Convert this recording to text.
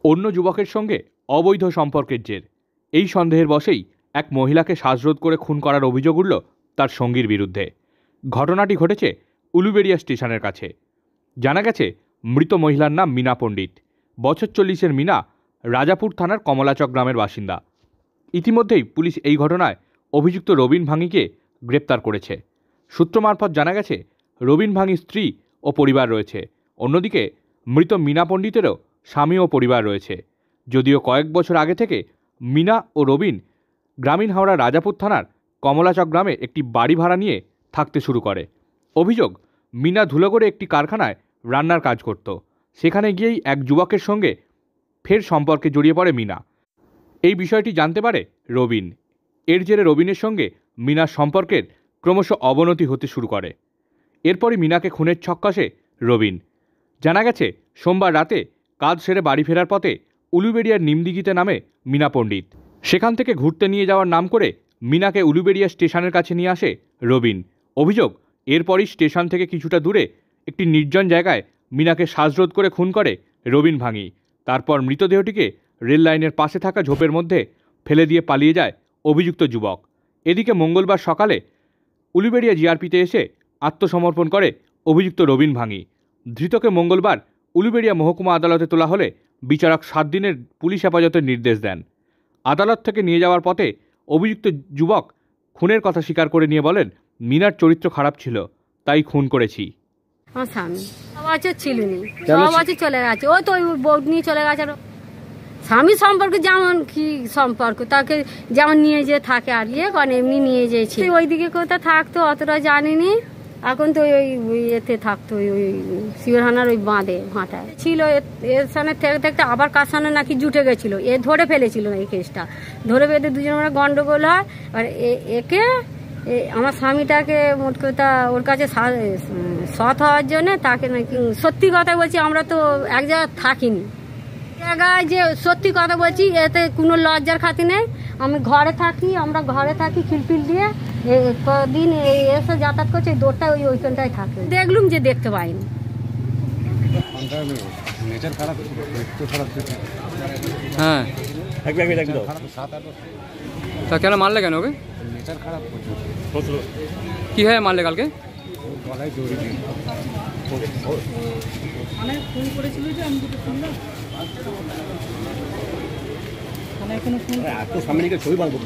অন্য যুবকের সঙ্গে অবৈধ সম্পর্কের জের। এই সন্দেহের বশেই এক মহিলাকে শ্বাসরোধ করে খুন করার অভিযোগ উঠল তার সঙ্গীর বিরুদ্ধে। ঘটনাটি ঘটেছে উলুবেড়িয়া স্টেশনের কাছে। জানা গেছে, মৃত মহিলার নাম মীনা পণ্ডিত। বছর 40-এর মীনা রাজাপুর থানার কমলাচক গ্রামের বাসিন্দা। ইতিমধ্যেই পুলিশ এই ঘটনায় অভিযুক্ত রবিন ভাঙিকে গ্রেপ্তার করেছে। সূত্র মারফত জানা গেছে, রবিন ভাঙির স্ত্রী ও পরিবার রয়েছে। অন্যদিকে মৃত মীনা পণ্ডিতেরও স্বামী ও পরিবার রয়েছে। যদিও কয়েক বছর আগে থেকে মীনা ও রবিন গ্রামীণ হাওড়া রাজাপুর থানার কমলাচক গ্রামে একটি বাড়ি ভাড়া নিয়ে থাকতে শুরু করে। অভিযোগ, মীনা ধুলোগড়ে একটি কারখানায় রান্নার কাজ করত। সেখানে গিয়েই এক যুবকের সঙ্গে ফের সম্পর্কে জড়িয়ে পড়ে মীনা। এই বিষয়টি জানতে পারে রবিন। এর জেরে রবিনের সঙ্গে মীনার সম্পর্কের ক্রমশ অবনতি হতে শুরু করে। এরপরই মীনাকে খুনের ছক কষে রবিন। জানা গেছে, সোমবার রাতে কাজ সেরে বাড়ি ফেরার পথে উলুবেড়িয়ার নিমদিঘিতে নামে মীনা পণ্ডিত। সেখান থেকে ঘুরতে নিয়ে যাওয়ার নাম করে মীনাকে উলুবেড়িয়া স্টেশনের কাছে নিয়ে আসে রবিন। অভিযোগ, এরপরই স্টেশন থেকে কিছুটা দূরে একটি নির্জন জায়গায় মীনাকে শ্বাসরোধ করে খুন করে রবিন ভাঙি। তারপর মৃতদেহটিকে রেল লাইনের পাশে থাকা ঝোপের মধ্যে ফেলে দিয়ে পালিয়ে যায় অভিযুক্ত যুবক। এদিকে মঙ্গলবার সকালে উলুবেড়িয়া জিআরপিতে এসে আত্মসমর্পণ করে অভিযুক্ত রবিন ভাঙি। ধৃতকে মঙ্গলবার উলুবেড়িয়া মহকুমা আদালতে তোলা হলে বিচারক 7 দিনের পুলিশ হেফাজতের নির্দেশ দেন। আদালত থেকে নিয়ে যাওয়ার পথে অভিযুক্ত যুবক খুনের কথা স্বীকার করে নিয়ে বলেন, মীনার চরিত্র খারাপ ছিল, তাই খুন করেছি। আমার স্বামী বছর ছিল নি, 6 বছর চলে গেছে। ওই তো ওই বউ নিয়ে চলে গেছে। স্বামী সম্পর্কে যেমন কি সম্পর্ক, তাকে যেমন নিয়ে যে থাকে আর ইয়ে কারণ এমনি নিয়ে যেয়েছি। ওইদিকে কোথাও থাকতো অতটা জানিনি। এখন তো ওই এতে থাকতো ওই শিবরহানার ওই বাঁধে ভাঁটায় ছিল। এর সামনে থেকে থাকতে আবার কার সামনে নাকি জুটে গেছিল। এ ধরে ফেলেছিল না, এই কেসটা ধরে ফেলে দুজনের মধ্যে গন্ডগোল হয়। আর একে আমার স্বামীটাকে মোট কথা ওর কাছে সৎ হওয়ার জন্যে তাকে নাকি, সত্যি কথা বলছি, আমরা তো এক জায়গায় থাকিনি। জায়গায় যে সত্যি কথা বলছি, এতে কোনো লজ্জার খাতি নেই। আমি ঘরে থাকি, আমরা ঘরে থাকি খিলপিল দিয়ে। কদিন এসে যাতায়াত করছে, দৌড়টা ওইখানটায় থাকে। দেখলুম যে দেখতে পাইনি। হ্যাঁ, তা কেন মারলে? কেন ওকে কি হয় মারলে? কালকে ফোন করেছিল যে আমি দুটো শুনলাম। সামনে ছবি পাবো।